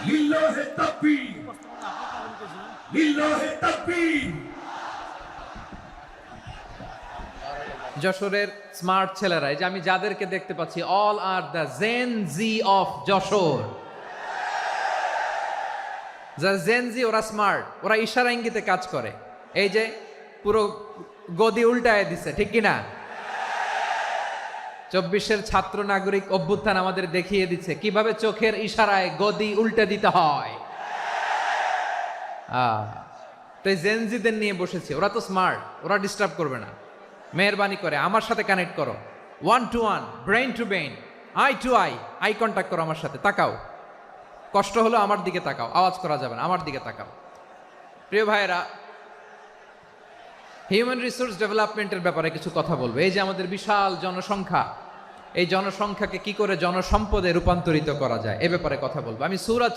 লিল্লাহে তাকবীর, লিল্লাহে তাকবীর। যশোরের স্মার্ট ছেলেরা, এই যে আমি যাদেরকে দেখতে পাচ্ছি, all are the Gen Z of Jashore. যারা জেন জি, ওরা স্মার্ট, ওরা ইশারা ইঙ্গিতে কাজ করে। এই যে পুরো গদি উল্টায় দিছে, ঠিক কিনা? 24-এর ছাত্র নাগরিক অভ্যুত্থান আমাদের দেখিয়ে দিচ্ছে কিভাবে চোখের ইশারায় গদি উল্টে দিতে হয়। তো এই জেনজিদের নিয়ে বসেছে, ওরা তো স্মার্ট, ওরা ডিস্টার্ব করবে না। মেহরবানি করে আমার সাথে কানেক্ট করো, 1 to 1, brain to brain, eye to eye, eye contact করো আমার সাথে, তাকাও। কষ্ট হলো আমার দিকে তাকাও, আওয়াজ করা যাবে না, আমার দিকে তাকাও। প্রিয় ভাইয়েরা, হিউম্যান রিসোর্স ডেভেলপমেন্টের ব্যাপারে কিছু কথা বলবো। এই যে আমাদের বিশাল জনসংখ্যা, এই জনসংখ্যাকে কি করে জনসম্পদে রূপান্তরিত করা যায় এ ব্যাপারে কথা বলবো। আমি সূরা